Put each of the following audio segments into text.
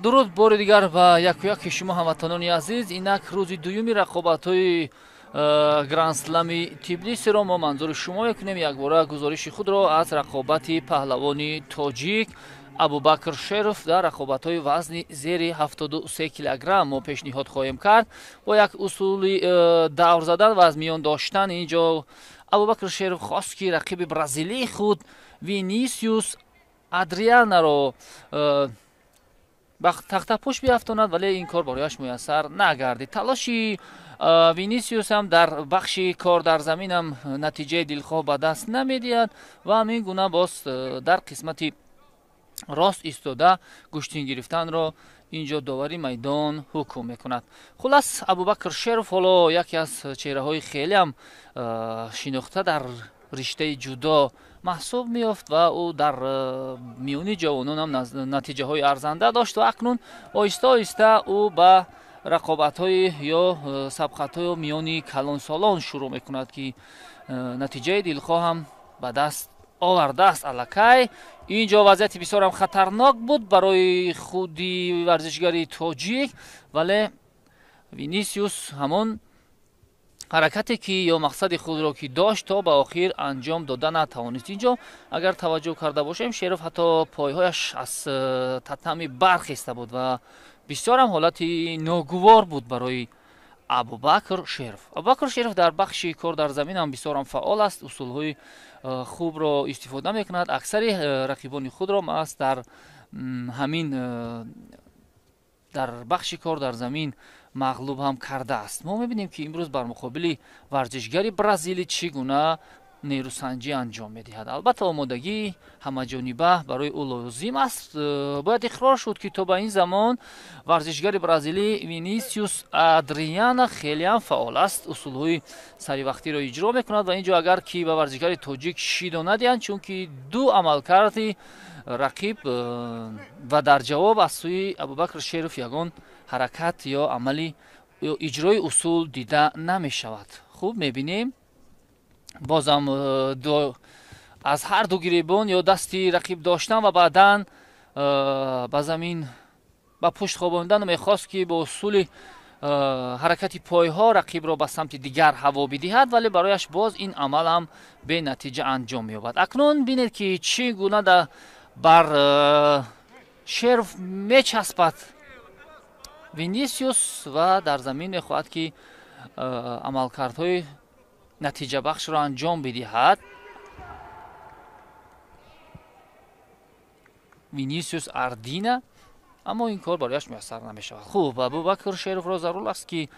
дуруд бори дигар ба якуяки шумо ҳамватанони азиз. Инак рӯзи дуюми рақобатҳои гранд-слами Тбилисиро мо манзури шумо мекунем. Якбора гузориши худро аз рақобати паҳлавони тоҷик Абубакр Шеров дар рақобатҳои вазни зери 73 килограмм мо пешниҳод хоҳем кард. Бо як усули давр задан ва аз миён доштан инҷо Абубакр Шеров хост ки рақиби бразилии худ Винисиус Адрианаро ба тахтапӯш биафтонад, вале ин кор барояш муяссар нагардид. талоши Винисиус ҳам дар бахши кор дар заминам натиҷаи дилхоҳ ба даст намедиҳад ва ҳамин гуна боз дар қисмати рост истода гӯштин гирифтанро инҷо довари майдон ҳукм мекунад. хулас Абубакр Шеров ҳоло яке аз чеҳраҳои хелеам шинохта дар риштаи ҷудо маҳсуб меёфт ва ӯ дар миёни ҷавонон ҳам натиҷаҳои арзанда дошт ва акнун оҳиста оҳиста ӯ ба рақобатҳои ё сабқатҳои миёни калонсолон шурӯъ мекунад ки натиҷаи дилхоҳ ҳам ба даст овардааст аллакай. инҷо вазъияти бисёр ҳам хатарнок буд барои худи варзишгари тоҷик, вале Винисиус ҳамон ҳаракате ки ё мақсади худро ки дошт то ба охир анҷом дода натавонист. инҷо агар таваҷҷӯҳ карда бошем, Шеров ҳатто пойҳояш аз татами барқ иста буд ва бисёр ҳам ҳолати ногувор буд барои Абубакр Шеров. Абубакр Шеров дар бахши кор дар замин ҳам бисёр ҳам фаъол аст, усулҳои хубро истифода мекунад. аксари рақибони худро маъаз дар ҳамин дар бахши кор дар замин мағлуб ҳам кардааст. мо мебинем ки имрӯз бар муқобили варзишгари бразилӣ чӣ гуна нерӯсанҷӣ анҷом медиҳад. албатта омодагии ҳамаҷониба барои ӯ лозим аст. бояд иқрор шуд ки то ба ин замон варзишгари бразилӣ Винисиус Адриана хелеам фаъол аст, усулҳои саривақтиро иҷро мекунад ва инҷо агар ки ба варзишгари тоҷик шидо надиҳанд, чунки ду амалкарди рақиб ва дар ҷавоб аз сӯи Абубакр Шеров ягон ҳаракат ё амали ё иҷрои усул дида намешавад. хуб мебинем бозам аз ҳар ду гиребон ё дасти рақиб доштан ва баъдан ба замин ба пушт хобонидан мехост ки бо усули ҳаракати пойҳо рақибро ба самти дигар ҳаво бидиҳад, вале барояш боз ин амал ҳам бенатиҷа анҷом меёбад. акнун бинед ки чӣ гуна бар Шеров мечаспад Винисиус ва дар замин мехоҳад ки амалкардҳои натиҷабахшро анҷом бидиҳад. Винисиус Ардина, аммо ин кор барояш муяссар намешавад. хуб, Абубакр Шеровро зарур аст ки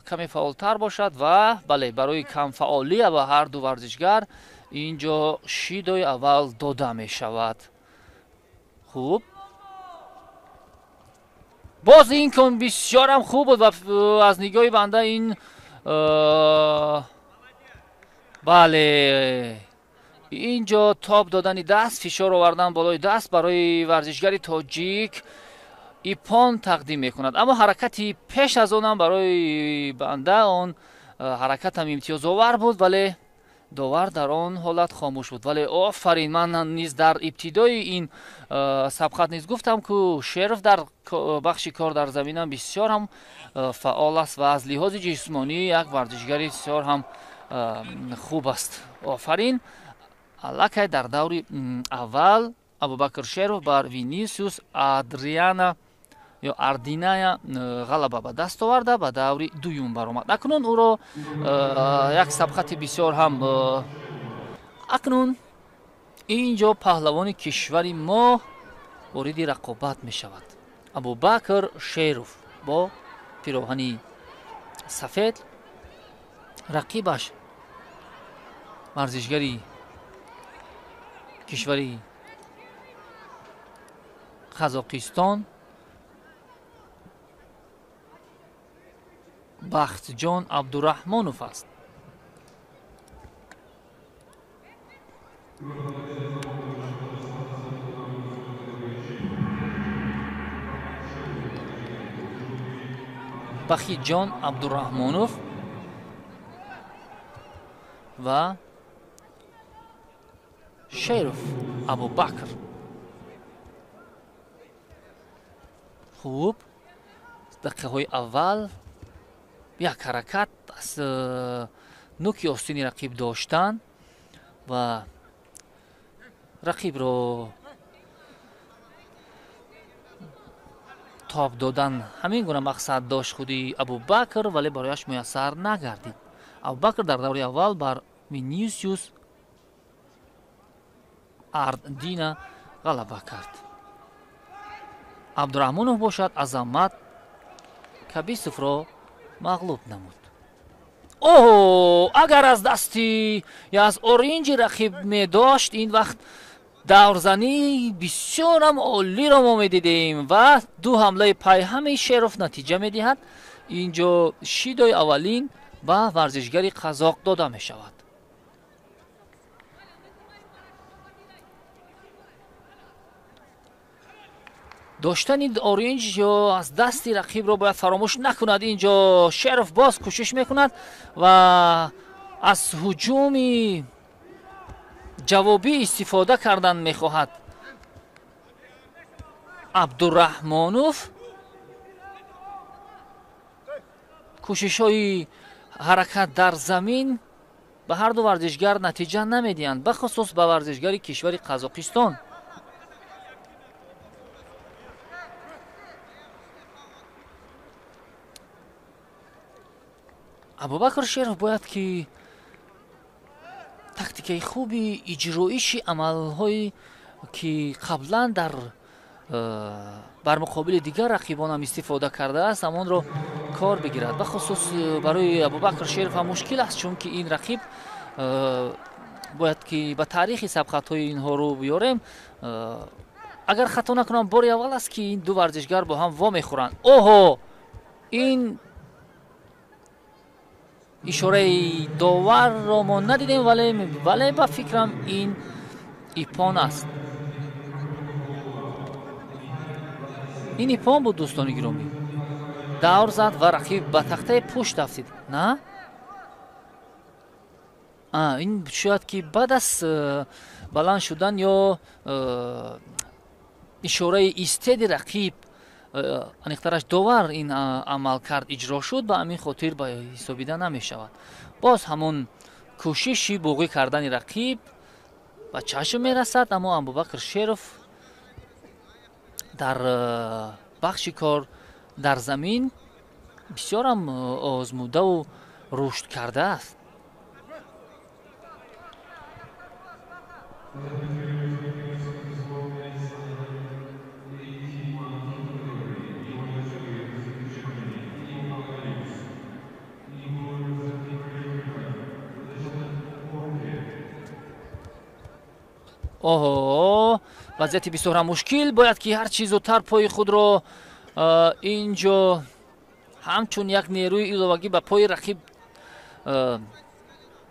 каме фаъолтар бошад ва бале барои камфаъолӣ ва ҳар ду варзишгар инҷо шидои аввал дода мешавад. хуб, боз ин кон бисёрам хуб буд ва аз нигоҳи банда ин бале инҷо тоб додани даст, фишор овардан болои даст барои варзишгари тоҷик ипон тақдим мекунад. аммо ҳаракати пеш аз онам барои банда он ҳаракатам имтиёзовар буд, вале довар дар он ҳолат хомӯш буд. вале офарин, ман низ дар ибтидои ин сабқат низ гуфтам ки Шеров дар бахши кор дар заминам бисёр ҳам фаъол аст ва аз лиҳози ҷисмонӣ як варзишгари бисёр ҳам хуб аст. офарин. аллакай дар даври аввал Абубакр Шеров бар Винисиус Адриана ё Ардиная ғалаба ба даст оварда ба даври дуюм баромад. акнун ӯро як сабқати бисёр ҳам акнун инҷо паҳлавони кишвари мо вориди рақобат мешавад. Абубакр Шеров бо пироҳани сафед, рақибаш варзишгари кишвари Қазоқистон Бахтҷон Абдураҳмонов аст. Бахтҷон Абдураҳмонов ва Шеров Абубакр. хуб дақиқаҳои аввал як ҳаракат аз нуки остини рақиб доштан ва рақибро тоб додан ҳамин гуна мақсад дошт худи Абубакр, вале барояш муяссар нагардид. Абубакр дар даври аввал бар Винисиус Ардина ғалаба кард. Абдураҳмонов бошад Азамат Кабисовро мағлуб намуд. Оҳ, агар аз дасти аз оринҷи рақиб медошт, ин вақт даврзанӣ бисёрам олиро мо медидем ва ду ҳамлаи пай ҳамаи Шеров натиҷа медиҳад. инҷо шидои аввалин ба варзишгари қазоқ дода мешавад. доштани оринҷ ё аз дасти рақибро бояд фаромӯш накунад. инҷо Шеров боз кӯшиш мекунад ва аз ҳуҷуми ҷавобӣ истифода кардан мехоҳад. Абдураҳмонов кӯшишҳои ҳаракат дар замин ба ҳарду варзишгар натиҷа намедиҳанд, бахусус ба варзишгари кишвари Қазоқистон. Абубакр Шеров бояд ки тактикаи хуби иҷроиши амалҳои ки қаблан дар бар муқобили дигар рақибонам истифода кардааст, амонро кор бигирад. бахусус барои Абубакр Шеров ҳам мушкил аст, чунки ин рақиб бояд ки ба таърихи сабқатҳои инҳоро биёрем. агар хато накунам, бори аввал аст ки ин ду варзишгар бо ҳам вомехӯранд. оҳо, ин ишораи доварро мо надидем, вале ба фикрам ин ипон аст. ин ипон буд, дӯстони гиромӣ. давр зад ва рақиб ба тахтаи пушт афтид. На? ин шояд ки баъд аз баланд шудан ё ишораи истеди рақиб, аниқтараш довар ин амалкард иҷро шуд, ба ҳамин хотир ба ҳисобида намешавад. боз ҳамон кӯшиши боғӣ кардани рақиб ба чашм мерасад, аммо Абубакр Шеров дар бахши кор дар замин бисёрам озмудаву рушд кардааст. оҳо, вазъияти бисёрам мушкил. бояд ки ҳарчи зудтар пои худро инҷо ҳамчун як нерӯи иловагӣ ба пои рақиб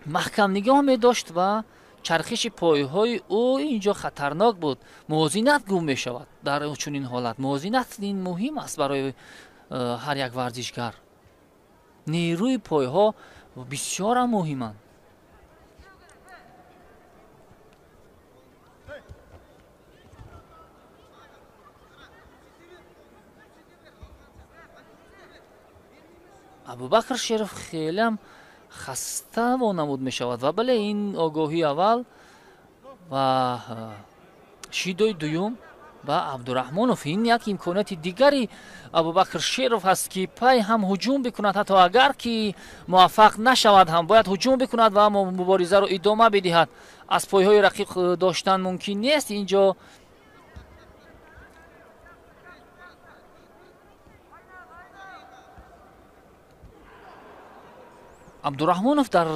маҳкам нигоҳ медошт ва чархиши пойҳои ӯ инҷо хатарнок буд. мувозинат гум мешавад дар чунин ҳолат. мувозинат ин муҳим аст барои ҳар як варзишгар. нерӯи пойҳо бисёрам муҳиманд. Абубакр Шеров хелам хаста вонамуд мешавад ва бале ин огоҳии аввал ва шидои дуюм ба Абдураҳмонов. ин як имконияти дигари Абубакр Шеров ҳаст ки пай ҳам ҳуҷум бикунад. ҳатто агар ки муваффақ нашавад ҳам бояд ҳуҷум бикунад ва муборизаро идома бидиҳад. аз пойҳои рақиб доштан мумкин нест. инҷо Абдураҳмонов дар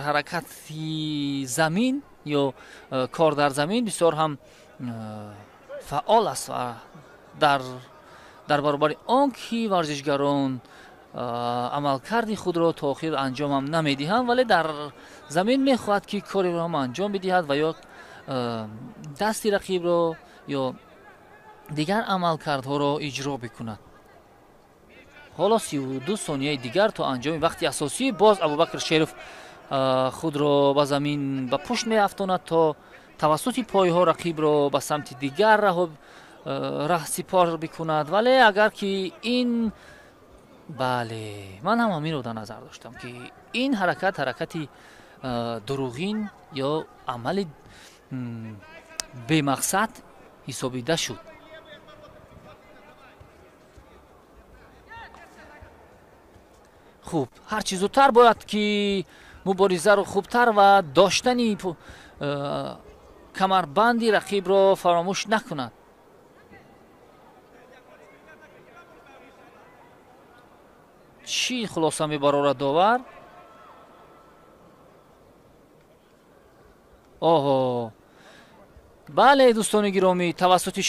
ҳаракати замин ё кор дар замин бисёр ҳам фаъол аст ва дар баробари он ки варзишгарон амалкарди худро то охир анҷомам намедиҳанд, вале дар замин мехоҳад ки кореро ҳам анҷом бидиҳад ва ё дасти рақибро ё дигар амалкардҳоро иҷро бикунад. ҳоло 32 сонияи дигар то анҷоми вақти асосӣ боз Абубакр Шеров худро ба замин ба пушт меафтонад то тавассути пойҳо рақибро ба самти дигар раҳо раҳсипор бикунад, вале агар ки ин бале ман ҳам ҳаминро дар назар доштам ки ин ҳаракати дуруғин ё амали бемақсад ҳисобида шуд. хуб, ҳарчи зудтар бояд ки муборизаро хубтар ва доштани камарбанди рақибро фаромӯш накунад. чӣ хулоса мебарорад давар? оҳо, бале дӯстони гиромӣ, тавассути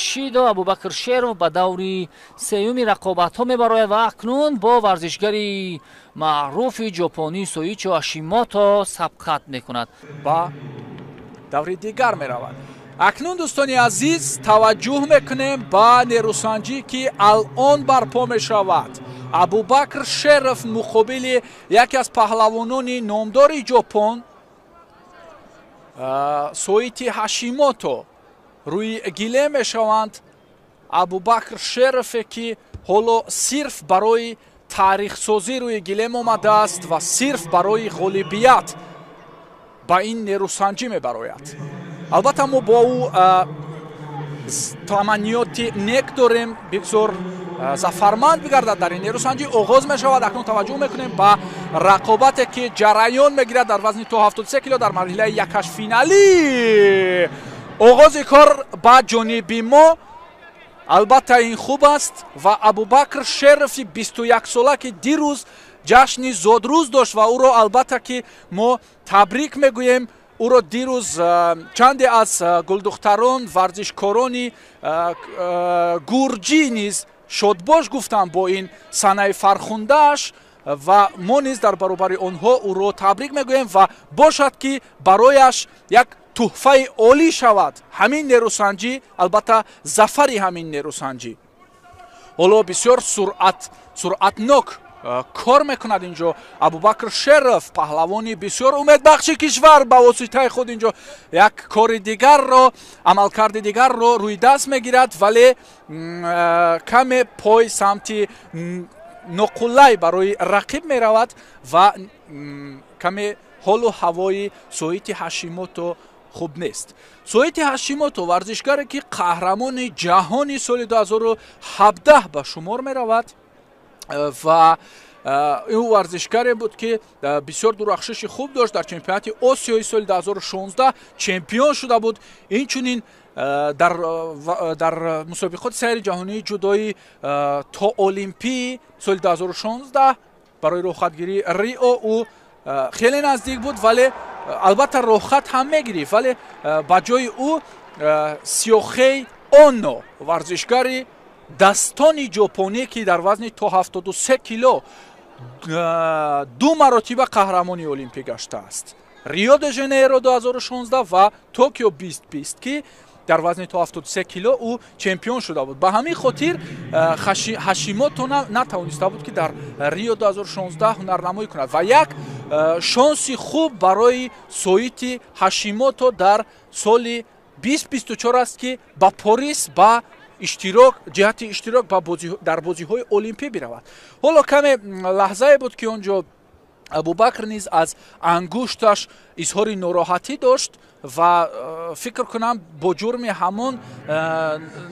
Шидо Абубакр Шеров ба даври сеюми рақобатҳо мебарояд ва акнун бо варзишгари маъруфи ҷопонӣ Соичи Ҳашимото сабқат мекунад. ба даври дигар меравад. акнун дӯстони азиз, таваҷҷӯҳ мекунем ба нерӯсанҷӣ ки алон барпо мешавад. Абубакр Шеров муқобили яке аз паҳлавонони номдори ҷопон Соити Ҳашимото рӯи гиле мешаванд. Абубакр Шерове ки ҳоло сирф барои таърихсозӣ рӯи гилем омадааст ва сирф барои ғолибият ба ин нерӯсанҷӣ мебарояд. албатта мо бо ӯ таманниёти нек дорем бигзор зафарманд бигардад дар ин нерӯсанҷӣ. оғоз мешавад. акнун таваҷҷӯҳ мекунем ба рақобате ки ҷараён мегирад дар вазни то 73 кило дар марҳилаи якашфиналӣ. оғози кор ба ҷониби мо албатта ин хуб аст ва Абубакр Шерови 21-сола ки дирӯз ҷашни зодрӯз дошт ва ӯро албатта ки мо табрик мегӯем. ӯро дирӯз чанде аз гулдухтарон варзишкорони гурҷӣ низ шодбош гуфтанд бо ин санаи фархундааш ва мо низ дар баробари онҳо ӯро табрик мегӯем ва бошад ки барояш як тӯҳфаи олӣ шавад ҳамин нерӯсанҷӣ, албатта зафари ҳамин нерӯсанҷӣ. ҳоло бисёр суръатнок кор мекунад инҷо Абубакр Шеров, паҳлавони бисёр умедбахши кишвар, ба воситаи худ инҷо як кори дигарро, амалкарди дигарро рӯйдаст мегирад, вале каме пой самти ноқуллай барои рақиб меравад ва каме ҳолу ҳавои Соити Ҳашимото хуб нест. Соити Ҳашимото варзишгаре ки қаҳрамони ҷаҳони соли 2017 ба шумор меравад ва ин варзишгаре буд ки бисёр дурахшиши хуб дошт. дар чемпионати Осиёи соли 2016 чемпион шуда буд. инчунин дар мусобиқоти сайри ҷаҳонии ҷудои то олимпии соли 2016 барои роҳхатгирии Рио ӯ хеле наздик буд, вале албатта роҳхат ҳам мегирифт, вале ба ҷои ӯ Сиёхей Оно варзишгари дастони ҷопонӣ ки дар вазни то 73 кило 2 маротиба қаҳрамони олимпӣ гаштааст. Рио де Жанейро 2016 ва Токио 2020 ки дар вазни то 73 кило ӯ чемпион шуда буд. ба ҳамин хотир Ҳашимото натавониста буд ки дар Рио 2016 ҳунарнамоӣ кунад ва як шонси хуб барои Соити Ҳашимото дар соли 2024 аст ки ба Порис ба ҷиҳати иштирок дар бозиҳои олимпӣ биравад. ҳоло каме лаҳзае буд ки онҷо Абубакр низ аз ангушташ изҳори нороҳатӣ дошт ва фикр кунам бо ҷурми ҳамон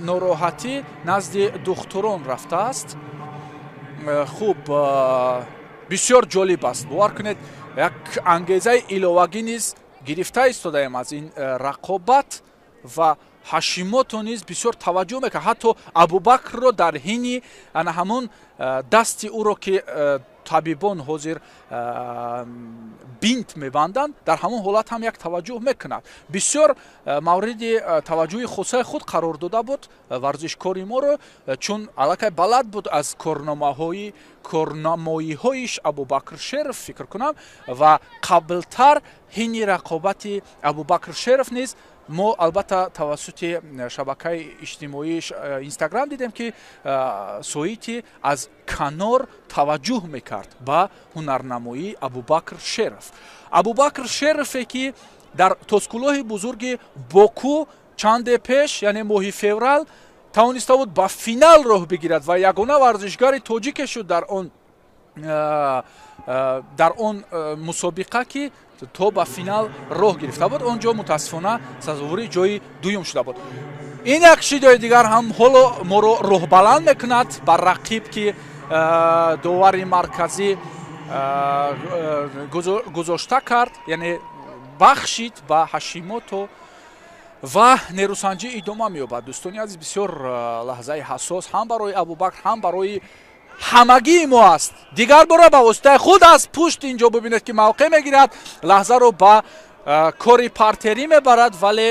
нороҳатӣ назди духтурон рафтааст. хуб, бисёр ҷолиб аст. бовар кунед, як ангезаи иловагӣ низ гирифта истодаем аз ин рақобат ва Ҳашимото низ бисёр таваҷҷӯҳ мекард. ҳатто Абубакрро дар ҳини ҳамон дасти ӯро ки табибон ҳозир бинт мебанданд, дар ҳамон ҳолат ҳам як таваҷҷӯҳ мекунад. бисёр мавриди таваҷҷӯҳи хусаи худ қарор дода буд варзишкори моро, чун аллакай балад буд аз корнамоиҳоиш Абубакр Шеров фикр кунам ва қаблтар ҳини рақобати Абубакр Шеров низ мо албатта тавассути шабакаи иҷтимоии Инстаграм дидем ки Соити аз канор таваҷҷӯҳ мекард ба ҳунарнамоии Абубакр Шеров. Абубакр Шерове ки дар тоскулоҳи бузурги Боку чанде пеш яъне моҳи феврал тавониста буд ба финал роҳ бигирад ва ягона варзишгари тоҷике шуд дар он мусобиқа ки то ба финал роҳ гирифта буд. Он ҷо мутаассифона сазовори ҷои дуюм шуда буд. ин як шидои дигар ҳам ҳоло моро роҳбаланд мекунад ба рақиб ки довари марказӣ гузошта кард, яъне бахшид ба Ҳашимото ва нерӯсанҷӣ идома меёбад. дӯстони азиз, бисёр лаҳзаи ҳассос ҳам барои Абубакр ҳам барои ҳамагии мо аст. дигар бора ба воситаи худ аз пушт инҷо бубинед ки мавқеъ мегирад, лаҳзаро ба кори партерӣ мебарад, вале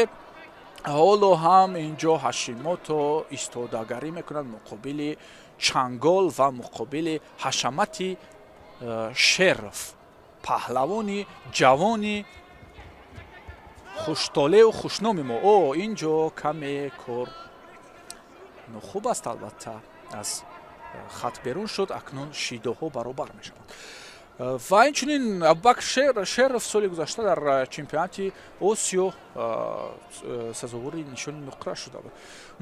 ҳоло ҳам инҷо Ҳашимото истодагарӣ мекунад муқобили чангол ва муқобили ҳашамати Шеров, паҳлавони ҷавони хуштолеу хушноми мо. инҷо каме кор нохуб аст, албатта аз хат берун шуд, акнун шидоҳо баробар мешаванд. ва инчунин Абубакр Шеров соли гузашта дар чемпионати Осиё сазовори нишони нуқра шуда буд.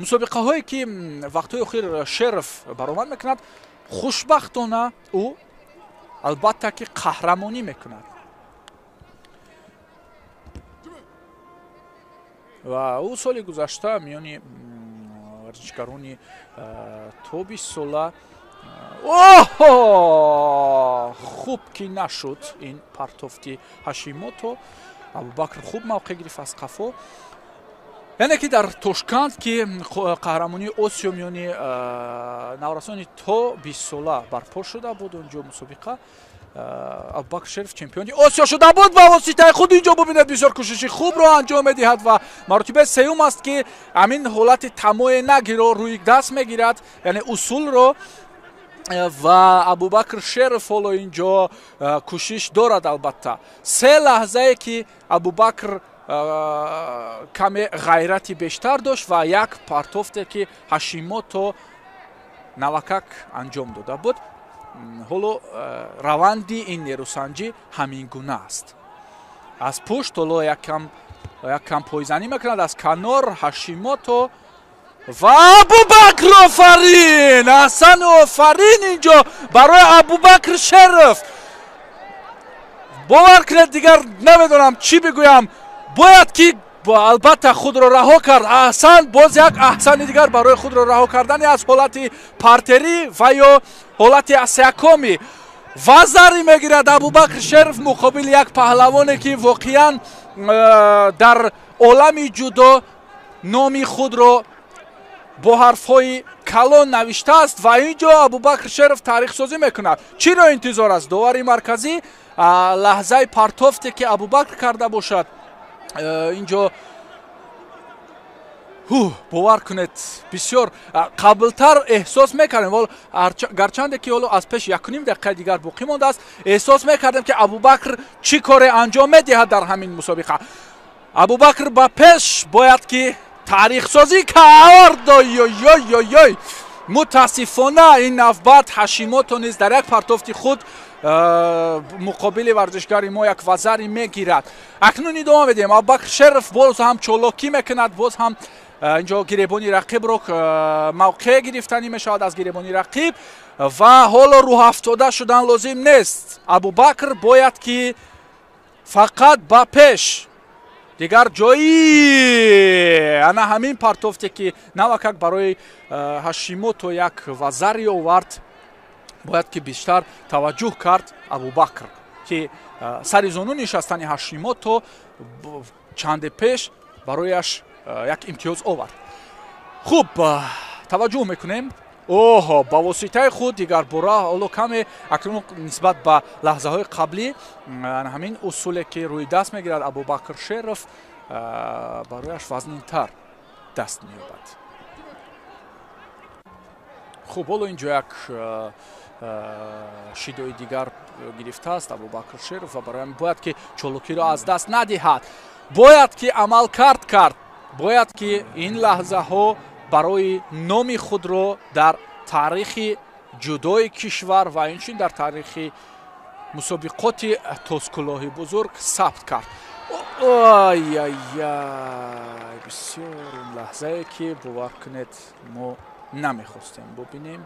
мусобиқаҳое ки вақтҳои охир Шеров баромад мекунад, хушбахтона ӯ албатта ки қаҳрамонӣ мекунад ва ӯ соли гузашта миёни варзишгарони то 20 сола хуб ки нашуд ин партофти Ҳашимото. Абубакр хуб мавқеъ гирифт аз қафо, яъне ки дар Тошканд ки қаҳрамонии Осиё миёни наврасони то 20 сола барпо шуда буд, онҷо мусобиқа Абубакр Шеров чемпиони Осиё шуда буд ва воситаи худ инҷо бубинед бисёр кӯшиши хубро анҷом медиҳад ва маротибаи сеюм аст ки ҳамин ҳолати тамои нагиро рӯи даст мегирад, яъне усулро, ва Абубакр Шеров ҳоло инҷо кӯшиш дорад. албатта се лаҳзае ки Абубакр каме ғайрати бештар дошт ва як партофте ки Ҳашимото навакак анҷом дода буд. ҳоло раванди ин нерӯсанҷӣ ҳамин гуна аст. аз пушт ҳоло якам пойзанӣ мекунад, аз канор Ҳашимото ва Абубакр офарин, ҳасан офарин инҷо барои Абубакр Шеров. бовар кунед, дигар намедонам чӣ бигӯям, бояд ки албатта худро раҳо кард. аҳсан, боз як аҳсани дигар барои худро раҳо кардани аз ҳолати партерӣ ва ё ҳолати асякоми ва зарри мегирад Абубакр Шеров муқобили як паҳлавоне ки воқеан дар олами ҷудо номи худро бо ҳарфҳои калон навиштааст ва инҷо Абубакр Шеров таърихсозӣ мекунад. чиро интизор аст? довари марказӣ лаҳзаи партофте ки Абубакр карда бошад, инҷо бовар кунед бисёр қаблтар эҳсос мекардем, гарчанде ки ҳоло аз пеш 1.5 дақиқаи дигар боқӣ мондааст, эҳсос мекардем ки Абубакр чӣ коре анҷом медиҳад дар ҳамин мусобиқа. Абубакр ба пеш бояд ки таърихсозӣ кард. мутаассифона ин навбат Ҳашимото низ дар як партофти худ муқобили варзишгари мо як вазари мегирад. акнун идома медиҳем. Абубакр Шеров боз ҳам чолокӣ мекунад, боз ҳам инҷо гиребони рақибро мавқеъ гирифтанӣ мешавад аз гиребони рақиб ва ҳоло рӯҳафтода шудан лозим нест. Абубакр бояд ки фақат ба пеш, дигар ҷои ана ҳамин партофте ки навакак барои Ҳашимото як вазари овард, бояд ки бештар таваҷҷӯҳ кард Абубакр ки сари зону нишастани Ҳашимото чанде пеш барояш як имтиёз овард. хуб, таваҷҷӯҳ мекунем. ба воситаи худ дигарбора ҳоло каме акнун нисбат ба лаҳзаҳои қаблӣ ҳамин усуле ки рӯи даст мегирад Абубакр Шеров барояш вазнинтар даст меёбад. хуб, ҳоло инҷо як шидои дигар гирифтааст Абубакр Шеров ва барои бояд ки чолокиро аз даст надиҳад, бояд ки амалкард кард, бояд ки ин лаҳзаҳо барои номи худро дар таърихи ҷудои кишвар ва инчунин дар таърихи мусобиқоти тозкулоҳи бузург сабт кард. ай-яй-яй, бисёр ин лаҳзае ки бовар кунед мо намехостем бубинем.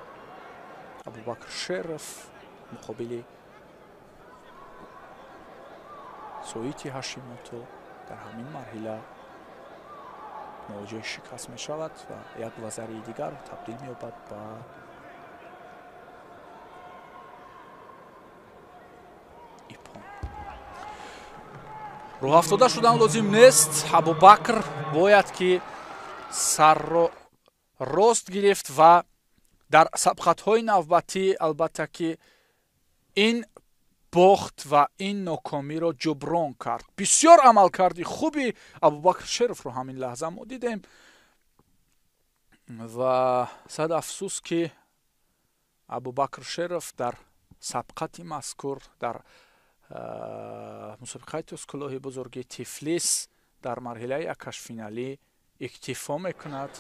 Абубакр Шеров муқобили Соити Ҳашимото дар ҳамин марҳила мувоҷиҳи шикаст мешавад ва як вазари дигар табдил меёбад ба ипон. роҳафтода шудан лозим нест. Абубакр бояд ки сарро рост гирифт ва дар сабқатҳои навбатӣ албатта ки ин бохт ва ин нокомиро ҷуброн кард. Бисёр амалкарди хуби Абубакр Шеровро ҳамин лаҳза мо дидем ва сад афсӯс ки Абубакр Шеров дар сабқати мазкур дар мусобиқаи тӯскулоҳи бузурги Тифлис дар марҳилаи якашфиналӣ иктифо мекунад.